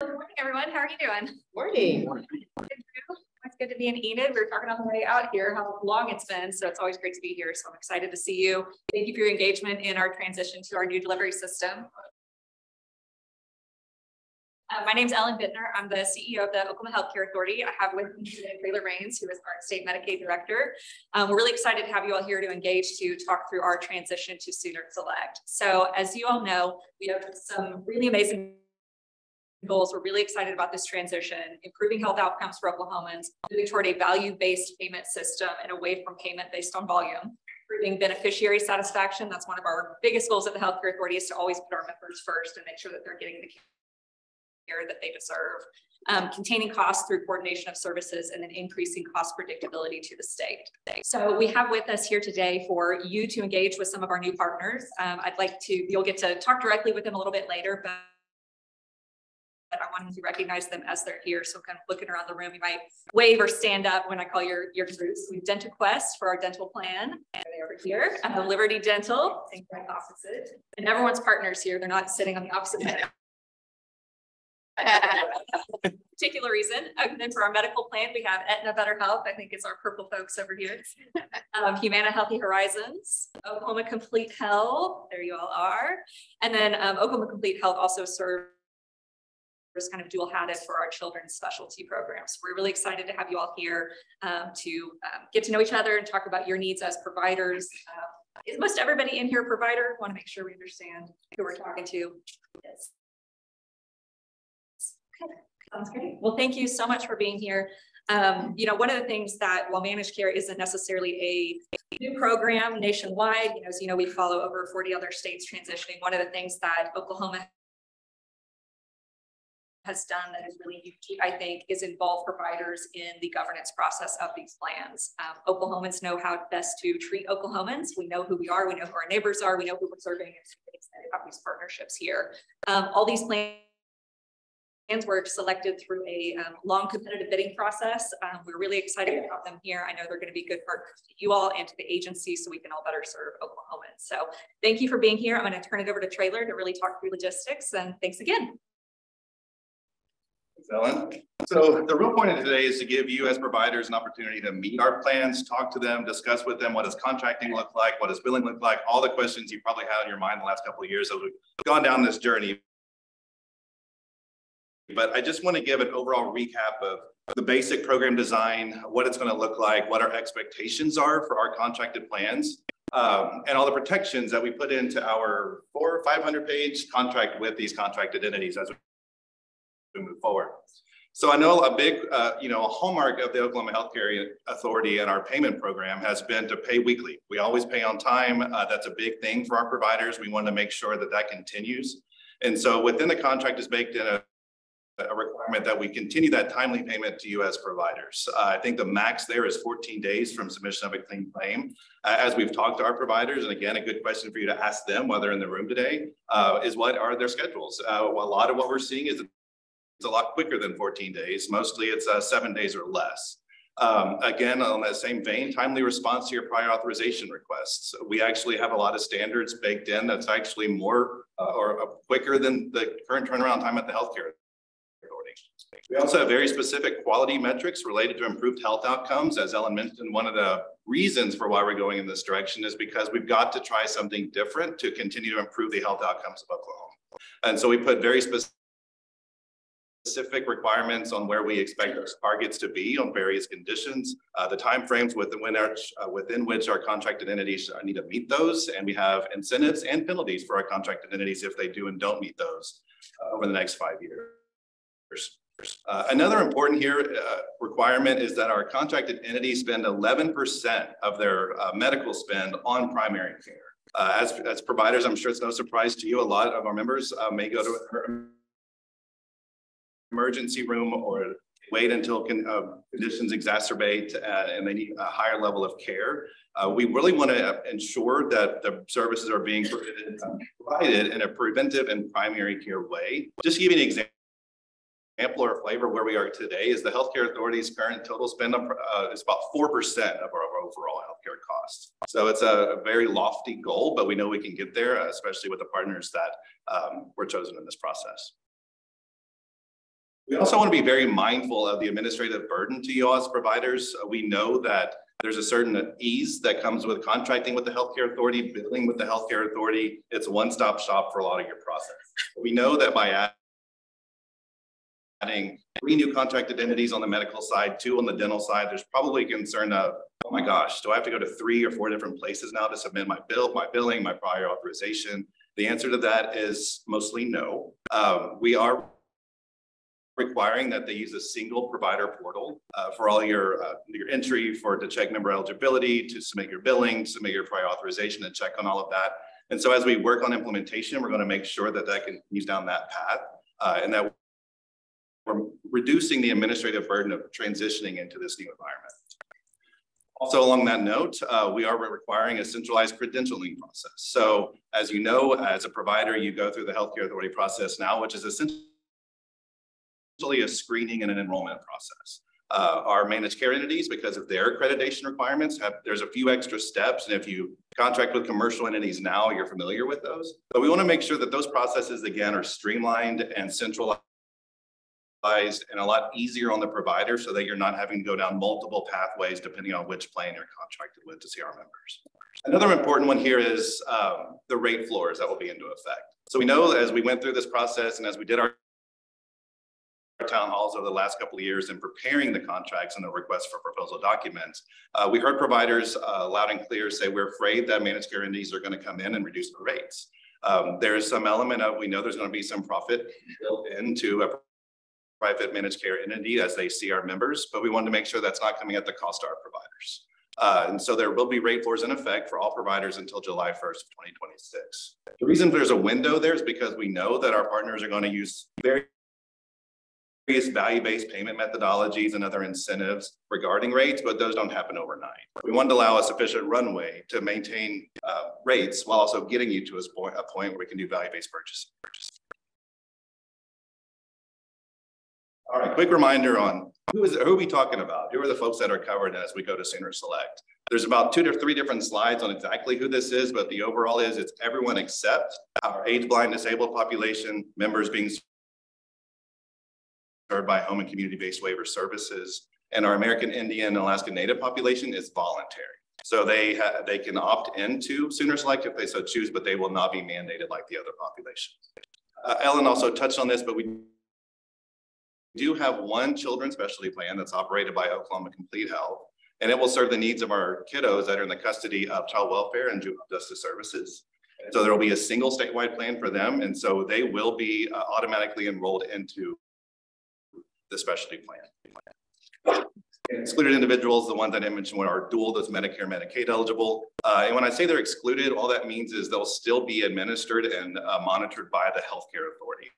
Good morning, everyone. How are you doing? Morning. It's good to be in Enid. We were talking on the way out here how long it's been, so it's always great to be here. So I'm excited to see you. Thank you for your engagement in our transition to our new delivery system. My name is Ellen Bittner. I'm the CEO of the Oklahoma Healthcare Authority. I have with me today Taylor Rains, who is our State Medicaid Director. We're really excited to have you all here to engage to talk through our transition to SoonerSelect. So as you all know, we have some really amazing goals. We're really excited about this transition, improving health outcomes for Oklahomans, moving toward a value-based payment system and away from payment based on volume, improving beneficiary satisfaction. That's one of our biggest goals at the Healthcare Authority, is to always put our members first and make sure that they're getting the care that they deserve, containing costs through coordination of services, and then increasing cost predictability to the state. So we have with us here today for you to engage with some of our new partners. You'll get to talk directly with them a little bit later, but I wanted to recognize them as they're here. So kind of looking around the room, you might wave or stand up when I call your groups. We have DentaQuest for our dental plan. They're over here. Liberty Dental, same right opposite. And everyone's partners here. They're not sitting on the opposite side. Particular reason. And then for our medical plan, we have Aetna Better Health. I think it's our purple folks over here. Humana Healthy Horizons, Oklahoma Complete Health. There you all are. And then Oklahoma Complete Health also serves kind of dual hatted for our children's specialty programs. We're really excited to have you all here to get to know each other and talk about your needs as providers. Is most everybody in here a provider? Want to make sure we understand who we're talking to. Yes. Okay, sounds great. Well, thank you so much for being here. One of the things that, while managed care isn't necessarily a new program nationwide, as you know, we follow over 40 other states transitioning. One of the things that Oklahoma has done that is really unique, I think, is involve providers in the governance process of these plans. Oklahomans know how best to treat Oklahomans. We know who we are, we know who our neighbors are, we know who we're serving, and we're excited about these partnerships here. All these plans were selected through a long competitive bidding process. We're really excited about them here. I know they're going to be good partners to you all and to the agency so we can all better serve Oklahomans. So thank you for being here. I'm going to turn it over to Trailer to really talk through logistics, and thanks again. Ellen. So the real point of today is to give you as providers an opportunity to meet our plans, talk to them, discuss with them what does contracting look like, what does billing look like, all the questions you probably had in your mind the last couple of years as we've gone down this journey. But I just want to give an overall recap of the basic program design, what it's going to look like, what our expectations are for our contracted plans, and all the protections that we put into our 400- or 500-page contract with these contracted entities as we move forward. So I know a big, a hallmark of the Oklahoma Healthcare Authority and our payment program has been to pay weekly. We always pay on time. That's a big thing for our providers. We want to make sure that that continues. And so within the contract is baked in a requirement that we continue that timely payment to you as providers. I think the max there is 14 days from submission of a clean claim. As we've talked to our providers, and again, a good question for you to ask them while they're in the room today, is what are their schedules? A lot of what we're seeing is it's a lot quicker than 14 days. Mostly it's 7 days or less. Again, on that same vein, timely response to your prior authorization requests. We actually have a lot of standards baked in that's actually more or quicker than the current turnaround time at the Healthcare Authority. We also have very specific quality metrics related to improved health outcomes. As Ellen mentioned, one of the reasons for why we're going in this direction is because we've got to try something different to continue to improve the health outcomes of Oklahoma. And so we put very specific requirements on where we expect those targets to be on various conditions, the timeframes within which our contracted entities need to meet those, and we have incentives and penalties for our contracted entities if they do and don't meet those over the next 5 years. Another important requirement is that our contracted entities spend 11% of their medical spend on primary care. As providers, I'm sure it's no surprise to you, a lot of our members may go to emergency room or wait until conditions exacerbate and they need a higher level of care. We really want to ensure that the services are being provided in a preventive and primary care way. Just to give you an example or flavor where we are today is the Healthcare Authority's current total spend is about 4% of our overall healthcare costs. So it's a very lofty goal, but we know we can get there, especially with the partners that were chosen in this process. We also want to be very mindful of the administrative burden to you as providers. We know that there's a certain ease that comes with contracting with the healthcare authority, billing with the healthcare authority. It's a one-stop shop for a lot of your process. We know that by adding 3 new contracted entities on the medical side, 2 on the dental side, there's probably concern of, oh my gosh, do I have to go to 3 or 4 different places now to submit my billing, my prior authorization? The answer to that is mostly no. We are requiring that they use a single provider portal for all your entry to check member eligibility, to submit your billing, submit your prior authorization, and check on all of that. And so as we work on implementation, we're going to make sure that that continues down that path and that we're reducing the administrative burden of transitioning into this new environment. Also along that note, we are requiring a centralized credentialing process. So as you know, as a provider, you go through the healthcare authority process now, which is essentially a screening and an enrollment process. Our managed care entities, because of their accreditation requirements, there's a few extra steps. And if you contract with commercial entities now, you're familiar with those. But we want to make sure that those processes, again, are streamlined and centralized and a lot easier on the provider so that you're not having to go down multiple pathways depending on which plan you're contracted with to see our members. Another important one here is the rate floors that will be into effect. So we know as we went through this process and as we did our town halls over the last couple of years in preparing the contracts and the request for proposal documents, we heard providers loud and clear say, we're afraid that managed care entities are going to come in and reduce the rates. There is some element of, we know there's going to be some profit built into a private managed care entity as they see our members, but we wanted to make sure that's not coming at the cost to our providers. And so there will be rate floors in effect for all providers until July 1st of 2026. The reason there's a window there is because we know that our partners are going to use various value-based payment methodologies and other incentives regarding rates, but those don't happen overnight. We wanted to allow a sufficient runway to maintain rates while also getting you to a point where we can do value-based purchasing. All right, quick reminder on who are we talking about? Who are the folks that are covered as we go to SoonerSelect? There's about 2 to 3 different slides on exactly who this is, but the overall is it's everyone except our age blind disabled population, members being served by home and community-based waiver services, and our American Indian and Alaska Native population is voluntary. So they can opt into SoonerSelect if they so choose, but they will not be mandated like the other populations. Ellen also touched on this, but we do have one children's specialty plan that's operated by Oklahoma Complete Health, and it will serve the needs of our kiddos that are in the custody of child welfare and juvenile justice services. And so there will be a single statewide plan for them, and so they will be automatically enrolled into the specialty plan. Excluded individuals, the ones that I mentioned are dual, those Medicare, Medicaid eligible. And when I say they're excluded, all that means is they'll still be administered and monitored by the healthcare authority.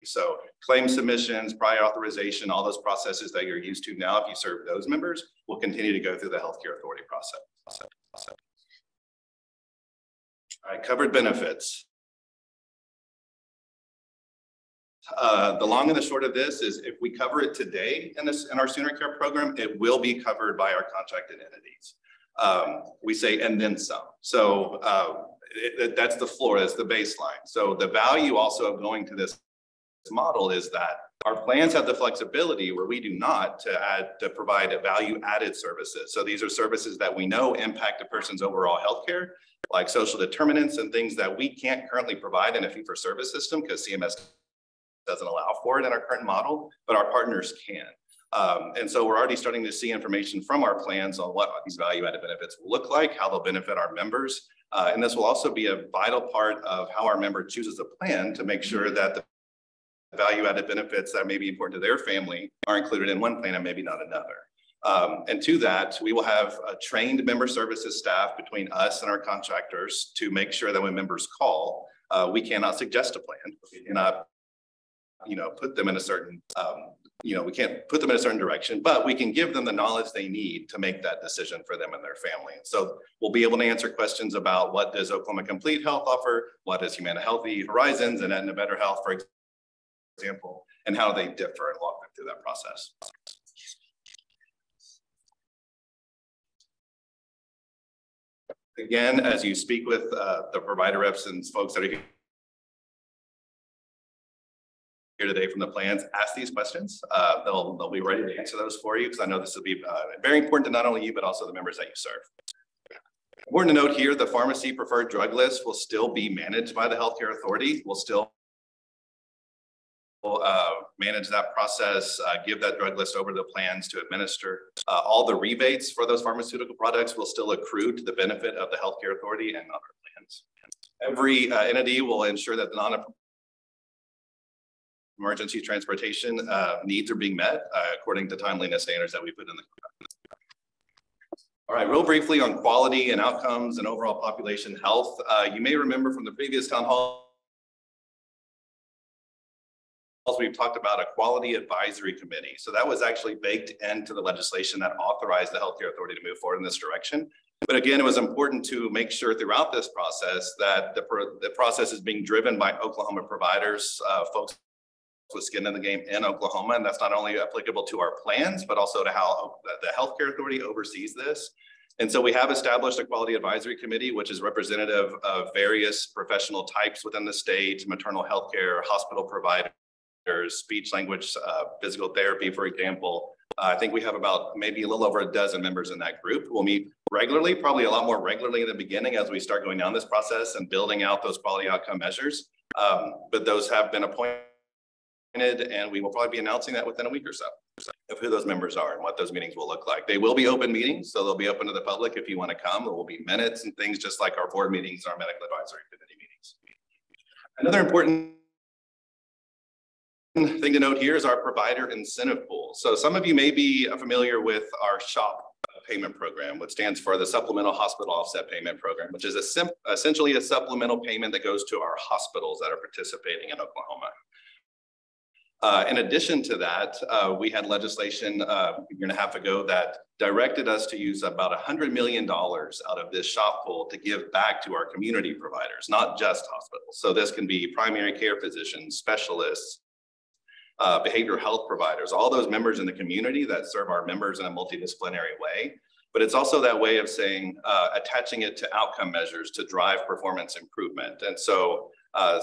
So claim submissions, prior authorization, all those processes that you're used to now, if you serve those members, will continue to go through the healthcare authority process. All right, covered benefits. The long and the short of this is if we cover it today in our Sooner Care program, it will be covered by our contracted entities. We say, and then some. So that's the floor, that's the baseline. So the value also of going to this model is that our plans have the flexibility where we do not to provide value added services. So these are services that we know impact a person's overall healthcare, like social determinants and things that we can't currently provide in a fee-for-service system because CMS doesn't allow for it in our current model, but our partners can. And so we're already starting to see information from our plans on what these value-added benefits will look like, how they'll benefit our members. And this will also be a vital part of how our member chooses a plan to make sure that the value-added benefits that may be important to their family are included in one plan and maybe not another. And to that, we will have a trained member services staff between us and our contractors to make sure that when members call, we cannot suggest a plan. We cannot, put them in a certain, we can't put them in a certain direction, but we can give them the knowledge they need to make that decision for them and their family. So we'll be able to answer questions about what does Oklahoma Complete Health offer, what does Humana Healthy Horizons and Aetna Better Health, for example, and how they differ, and walk them through that process. Again, as you speak with the provider reps and folks that are here today from the plans ask these questions. They'll be ready to answer those for you, because I know this will be very important to not only you, but also the members that you serve. Important to note here, the pharmacy preferred drug list will still be managed by the healthcare authority. We'll still manage that process, give that drug list over to the plans to administer. All the rebates for those pharmaceutical products will still accrue to the benefit of the healthcare authority and not our plans. Every entity will ensure that the non-emergency transportation needs are being met according to timeliness standards that we put in the contract. All right, real briefly on quality and outcomes and overall population health. You may remember from the previous town hall, we've talked about a quality advisory committee. So that was actually baked into the legislation that authorized the healthcare authority to move forward in this direction. But again, it was important to make sure throughout this process that the process is being driven by Oklahoma providers, folks with skin in the game in Oklahoma. And that's not only applicable to our plans, but also to how the healthcare authority oversees this. And so we have established a quality advisory committee, which is representative of various professional types within the state, maternal health care, hospital providers, speech language, physical therapy, for example. I think we have about maybe a little over a dozen members in that group. We'll meet regularly, probably a lot more regularly in the beginning as we start going down this process and building out those quality outcome measures. But those have been appointed, and we will probably be announcing that within a week or so of who those members are and what those meetings will look like. They will be open meetings, so they'll be open to the public if you want to come. There will be minutes and things just like our board meetings, our medical advisory committee meetings. Another important thing to note here is our provider incentive pool. So some of you may be familiar with our SHOP payment program, which stands for the Supplemental Hospital Offset Payment Program, which is essentially a supplemental payment that goes to our hospitals that are participating in Oklahoma. In addition to that, we had legislation a year and a half ago that directed us to use about $100 million out of this SHOP pool to give back to our community providers, not just hospitals. So this can be primary care physicians, specialists, behavioral health providers, all those members in the community that serve our members in a multidisciplinary way. But it's also that way of saying, attaching it to outcome measures to drive performance improvement. And so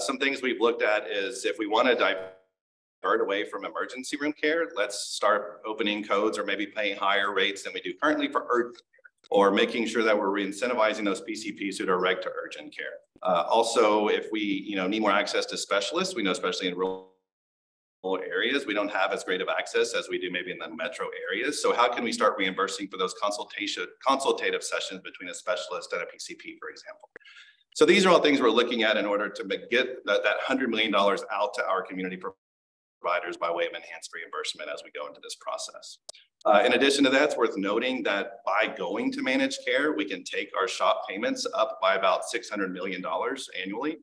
some things we've looked at is if we want to divert away from emergency room care, let's start opening codes or maybe paying higher rates than we do currently for urgent care, or making sure that we're re-incentivizing those PCPs who direct to urgent care. Also, if we need more access to specialists, we know especially in rural areas, we don't have as great of access as we do maybe in the metro areas. So how can we start reimbursing for those consultative sessions between a specialist and a PCP, for example? So these are all things we're looking at in order to get that $100 million out to our community providers by way of enhanced reimbursement as we go into this process. In addition to that, it's worth noting that by going to managed care, we can take our SHOP payments up by about $600 million annually.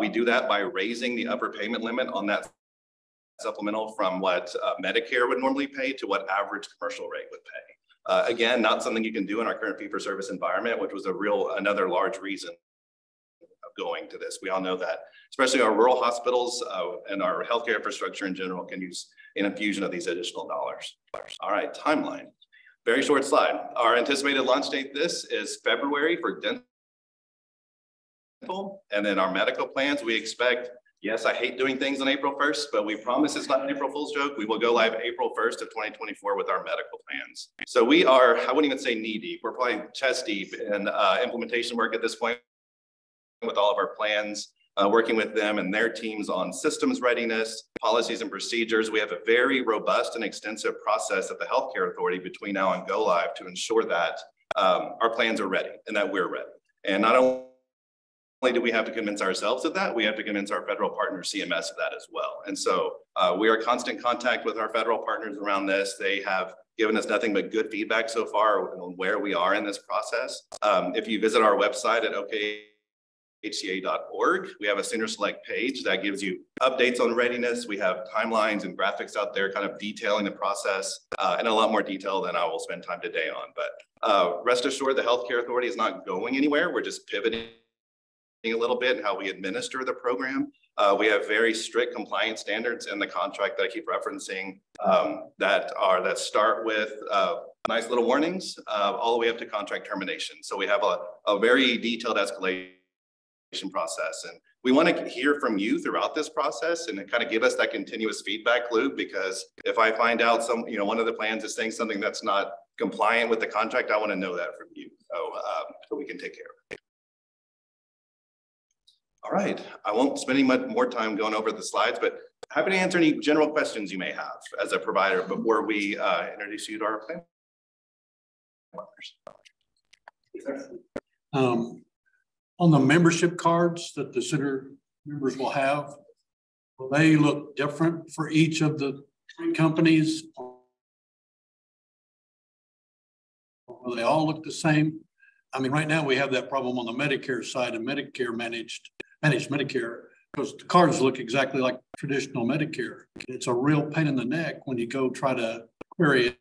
We do that by raising the upper payment limit on that supplemental from what Medicare would normally pay to what average commercial rate would pay. Again, not something you can do in our current fee-for-service environment, which was another large reason of going to this. We all know that, especially our rural hospitals and our healthcare infrastructure in general can use an infusion of these additional dollars. All right, timeline. Very short slide. Our anticipated launch date this is February for dental, and then our medical plans we expect. Yes, I hate doing things on April 1st, but we promise it's not an April Fool's joke. We will go live April 1st of 2024 with our medical plans. So we are, I wouldn't even say knee deep, we're probably chest deep in implementation work at this point with all of our plans, working with them and their teams on systems readiness, policies and procedures. We have a very robust and extensive process at the healthcare authority between now and go live to ensure that our plans are ready and that we're ready. And not only do we have to convince ourselves of that, we have to convince our federal partner CMS of that as well. And so we are in constant contact with our federal partners around this. They have given us nothing but good feedback so far on where we are in this process. If you visit our website at okhca.org, we have a SoonerSelect page that gives you updates on readiness. We have timelines and graphics out there kind of detailing the process in a lot more detail than I will spend time today on. But rest assured, the healthcare authority is not going anywhere. We're just pivoting a little bit in how we administer the program. We have very strict compliance standards in the contract that I keep referencing that start with nice little warnings all the way up to contract termination. So we have a very detailed escalation process. And we want to hear from you throughout this process and kind of give us that continuous feedback loop, because if I find out one of the plans is saying something that's not compliant with the contract, I want to know that from you, so we can take care of it. All right, I won't spend any much more time going over the slides, but happy to answer any general questions you may have as a provider before we introduce you to our plan partners. On the membership cards that the center members will have, will they look different for each of the three companies? Or will they all look the same? I mean, right now we have that problem on the Medicare side and Medicare managed Medicare, because the cards look exactly like traditional Medicare. It's a real pain in the neck when you go try to query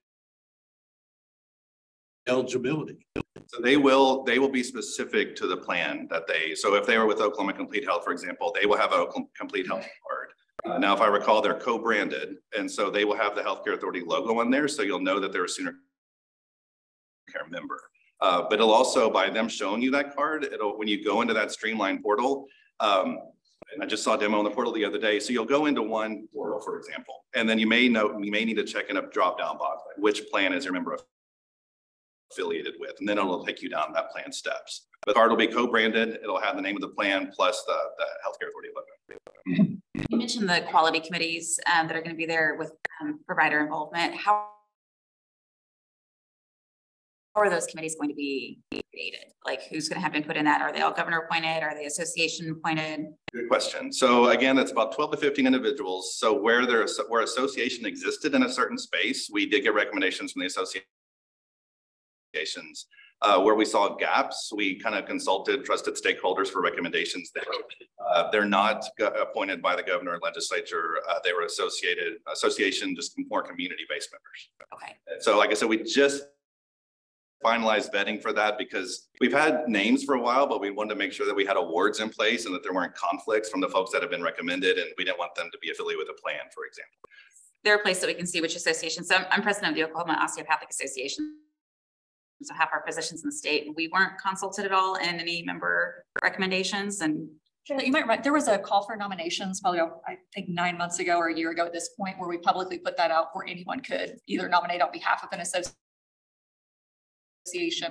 eligibility. So they will be specific to the plan that so if they were with Oklahoma Complete Health, for example, they will have a Complete Health card. Now, if I recall, they're co-branded, and so they will have the Healthcare Authority logo on there, so you'll know that they're a SoonerCare member. But it'll also, by them showing you that card, when you go into that streamlined portal, and I just saw a demo on the portal the other day. So you'll go into one portal, for example, and then you may need to check in a drop-down box, like which plan is your member affiliated with, and then it'll take you down that plan steps. The card will be co-branded. It'll have the name of the plan plus the Healthcare Authority logo. You mentioned the quality committees that are going to be there with provider involvement. How are those committees going to be created? Like, who's going to have input in that? Are they all governor appointed? Are they association appointed? Good question. So again, it's about 12 to 15 individuals. So where association existed in a certain space, we did get recommendations from the associations. Where we saw gaps, we kind of consulted trusted stakeholders for recommendations there. They're not appointed by the governor and legislature. They were association, just more community-based members. Okay. So like I said, we just finalized vetting for that because we've had names for a while, but we wanted to make sure that we had awards in place and that there weren't conflicts from the folks that have been recommended, and we didn't want them to be affiliated with a plan, for example. There are places that we can see which associations. So I'm president of the Oklahoma Osteopathic Association. So half our positions in the state, we weren't consulted at all in any member recommendations. And you might remember, there was a call for nominations probably, I think 9 months ago or a year ago at this point, where we publicly put that out where anyone could either nominate on behalf of an association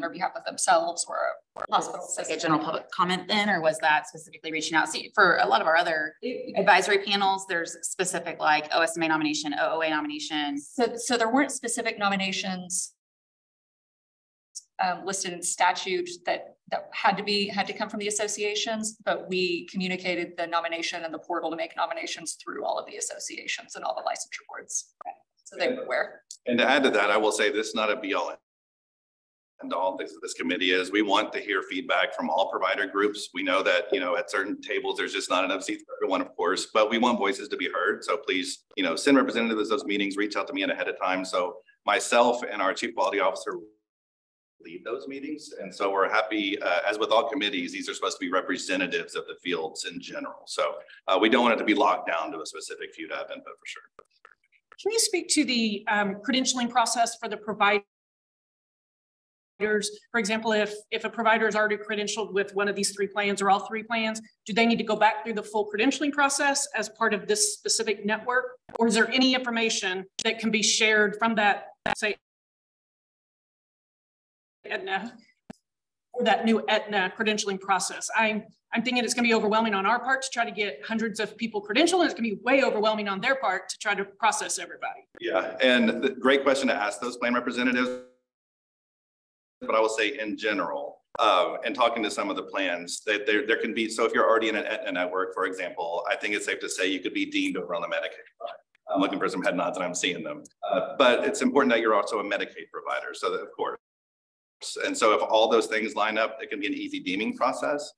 or behalf of themselves or a hospital. Like a general public comment then, or was that specifically reaching out? See, for a lot of our other advisory panels, there's specific like OSMA nomination, OOA nomination. So there weren't specific nominations listed in statute that had to come from the associations, but we communicated the nomination and the portal to make nominations through all of the associations and all the licensure boards. So they were aware. And to add to that, I will say this is not a be-all and all this committee is. We want to hear feedback from all provider groups. We know that, at certain tables, there's just not enough seats for everyone, of course, but we want voices to be heard. So please, send representatives to those meetings, reach out to me ahead of time. So myself and our chief quality officer lead those meetings. And so we're happy, as with all committees, these are supposed to be representatives of the fields in general. So we don't want it to be locked down to a specific few to have input for sure. Can you speak to the credentialing process for the providers? For example, if a provider is already credentialed with one of these three plans or all three plans, do they need to go back through the full credentialing process as part of this specific network? Or is there any information that can be shared from that, say, Aetna, or that new Aetna credentialing process? I'm thinking it's going to be overwhelming on our part to try to get hundreds of people credentialed, and it's going to be way overwhelming on their part to try to process everybody. Yeah, and great question to ask those plan representatives. But I will say in general, and talking to some of the plans, that there can be, so if you're already in an Aetna network, for example, I think it's safe to say you could be deemed over on the Medicaid side. I'm looking for some head nods and I'm seeing them. But it's important that you're also a Medicaid provider, so that, of course. And so if all those things line up, it can be an easy deeming process.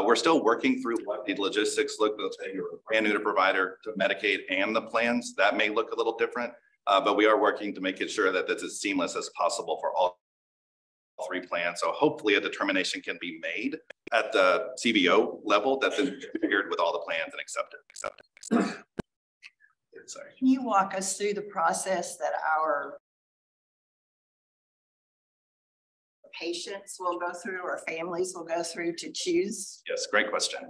We're still working through what the logistics look. Let's say you're brand new to provider to Medicaid and the plans. That may look a little different, but we are working to make it sure that that's as seamless as possible for all three plans. So hopefully a determination can be made at the CBO level that's configured with all the plans and accepted. Sorry. Can you walk us through the process that our patients will go through or families will go through to choose? Yes, great question.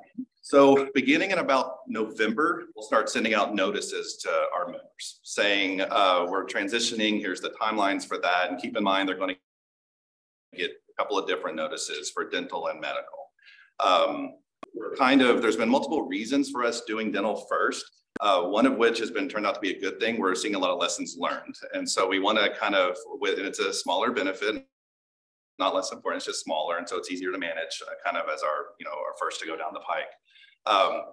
So beginning in about November, we'll start sending out notices to our members saying we're transitioning, here's the timelines for that. And keep in mind, they're going to get a couple of different notices for dental and medical. There's been multiple reasons for us doing dental first. One of which has been turned out to be a good thing. We're seeing a lot of lessons learned. And so we want to it's a smaller benefit, not less important, it's just smaller. And so it's easier to manage kind of as our first to go down the pike.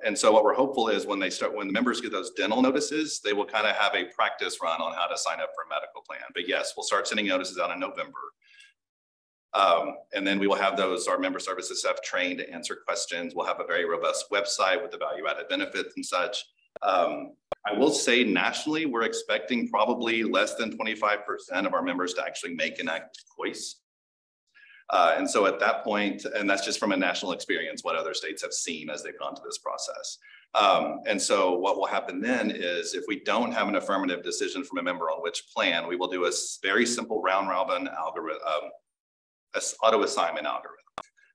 And so what we're hopeful is when the members get those dental notices, they will kind of have a practice run on how to sign up for a medical plan. But yes, we'll start sending notices out in November. And then we will have our member services staff trained to answer questions. We'll have a very robust website with the value-added benefits and such. I will say nationally, we're expecting probably less than 25% of our members to actually make an active choice. And so at that point, and that's just from a national experience, what other states have seen as they've gone through this process. And so what will happen then is if we don't have an affirmative decision from a member on which plan, we will do a very simple round robin algorithm, auto assignment algorithm.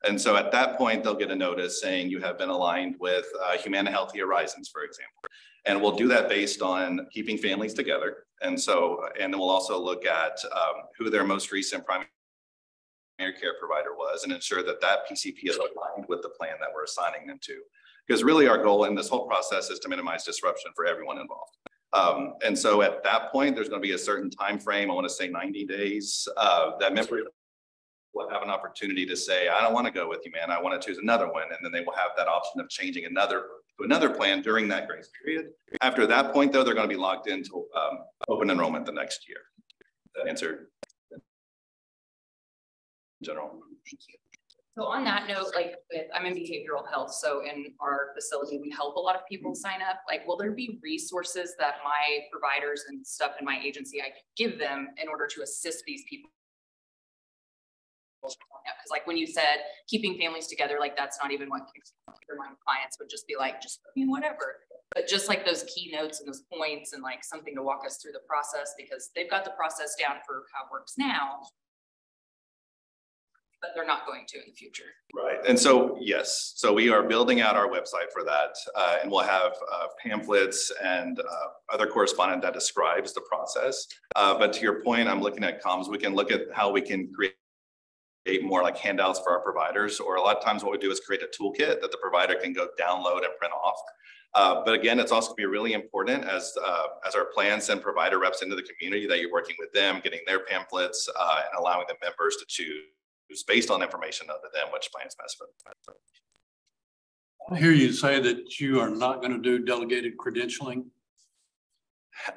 And so at that point, they'll get a notice saying you have been aligned with Humana Healthy Horizons, for example. And we'll do that based on keeping families together. And then we'll also look at who their most recent primary care provider was and ensure that that PCP is aligned with the plan that we're assigning them to. Because really our goal in this whole process is to minimize disruption for everyone involved. And so at that point, there's going to be a certain time frame, I want to say 90 days, that member will have an opportunity to say, I don't want to go with you, man. I want to choose another one. And then they will have that option of changing to another plan during that grace period. After that point, though, they're going to be locked into open enrollment the next year. That answer in general. So on that note, I'm in behavioral health. So in our facility, we help a lot of people sign up. Will there be resources that my providers and stuff in my agency, I can give them in order to assist these people? Because when you said keeping families together, that's not even what my clients would just be just whatever. But just those keynotes and those points and something to walk us through the process, because they've got the process down for how it works now, but they're not going to in the future. Right. And so, yes, so we are building out our website for that. And we'll have pamphlets and other correspondence that describes the process. But to your point, I'm looking at comms. We can look at how we can create more handouts for our providers, or a lot of times what we do is create a toolkit that the provider can go download and print off. But again, it's also going to be really important as our plans send provider reps into the community that you're working with them, getting their pamphlets and allowing the members to choose based on information known to them which plans best for them. I hear you say that you are not going to do delegated credentialing.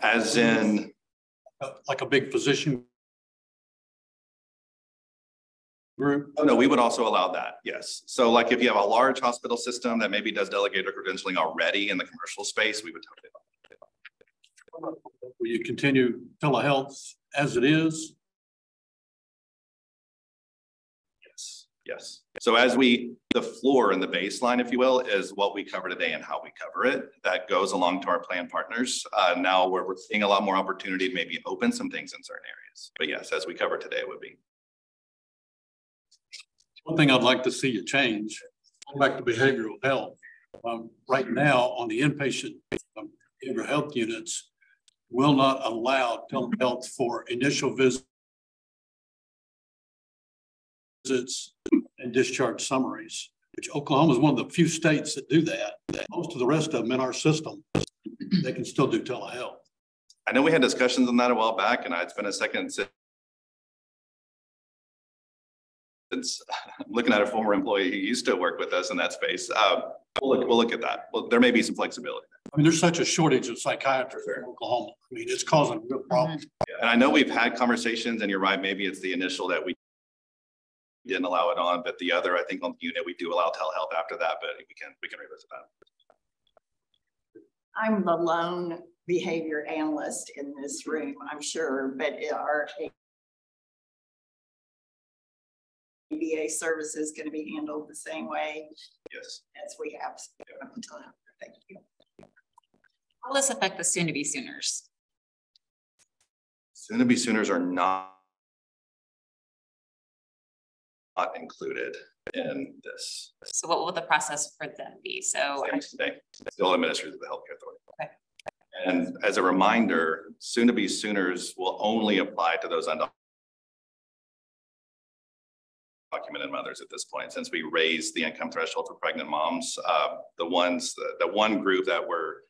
As in? Like a big physician group? Oh, no, we would also allow that, yes. So if you have a large hospital system that maybe does delegated credentialing already in the commercial space, we would totally allow it. Will you continue telehealth as it is? Yes. So the floor and the baseline, if you will, is what we cover today and how we cover it. That goes along to our plan partners. Now we're seeing a lot more opportunity to maybe open some things in certain areas. But yes, as we cover today, it would be. One thing I'd like to see you change, back to behavioral health. Right now on the inpatient behavioral health units, will not allow telehealth for initial visits and discharge summaries, which Oklahoma is one of the few states that do that. Most of the rest of them in our system, they can still do telehealth. I know we had discussions on that a while back, and it's been a second since looking at a former employee who used to work with us in that space. We'll look at that. Well, there may be some flexibility. I mean, there's such a shortage of psychiatrists in Oklahoma. I mean, it's causing a real problem. Yeah, and I know we've had conversations, and you're right, maybe it's the initial that we didn't allow it on, but the other, I think on the unit, we do allow telehealth after that, but we can revisit that. I'm the lone behavior analyst in this room, I'm sure, but our ABA service is going to be handled the same way. Yes. As we have. Thank you. How will this affect the soon-to-be Sooners? Soon-to-be Sooners are not not included in this. So what will the process for them be? So Same today, still administered through the Healthcare Authority. Okay. And as a reminder, soon-to-be Sooners will only apply to those undocumented mothers at this point, since we raised the income threshold for pregnant moms. The one group that were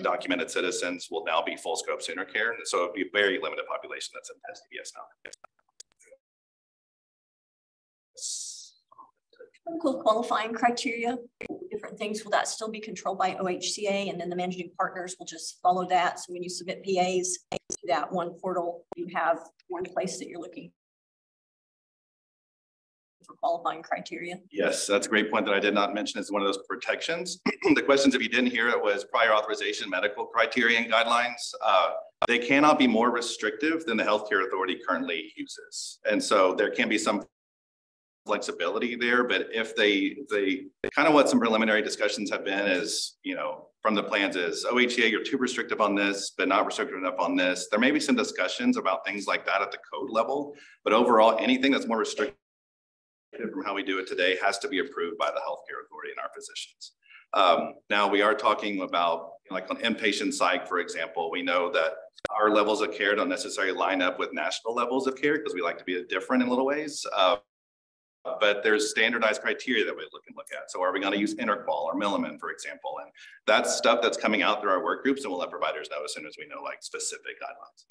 documented citizens will now be full scope Sooner Care. And so it'll be a very limited population that's in STBS now. Clinical qualifying criteria, different things, will that still be controlled by OHCA, and then the managing partners will just follow that? So when you submit PAs to that one portal, you have one place that you're looking for qualifying criteria? Yes, that's a great point that I did not mention as one of those protections. The questions, if you didn't hear it, was prior authorization medical criteria and guidelines. They cannot be more restrictive than the Healthcare Authority currently uses. And so there can be some flexibility there, but if they kind of what some preliminary discussions have been is, you know, from the plans is OHCA, you're too restrictive on this, but not restrictive enough on this. There may be some discussions about things like that at the code level, but overall, anything that's more restrictive from how we do it today has to be approved by the Healthcare Authority and our physicians. Now we are talking about, you know, like on inpatient psych, for example, we know that our levels of care don't necessarily line up with national levels of care because we like to be different in little ways. But there's standardized criteria that we look at. So are we going to use interqual or Milliman, for example? And that's stuff that's coming out through our work groups, and we'll let providers know as soon as we know like specific guidelines.